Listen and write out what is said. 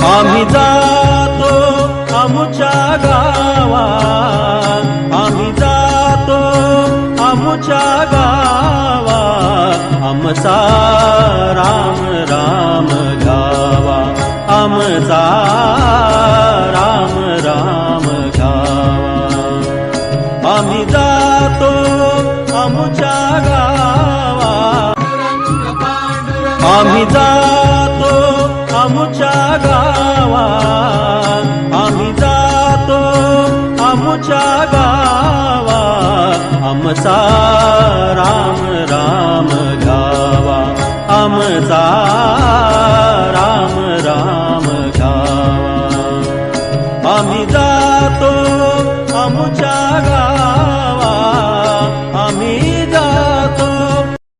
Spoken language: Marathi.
आम्ही जातो आमुच्या गावा, आम्ही जातो आमुच्या गावा, आमचा राम राम घ्यावा, आमचा राम राम घ्यावा. आम्ही जातो आमुच्या गावा, आम्ही जातो आमुच्या गावा, आम्ही जातो आमुच्या गावा, आमचा राम राम घ्यावा, आमचा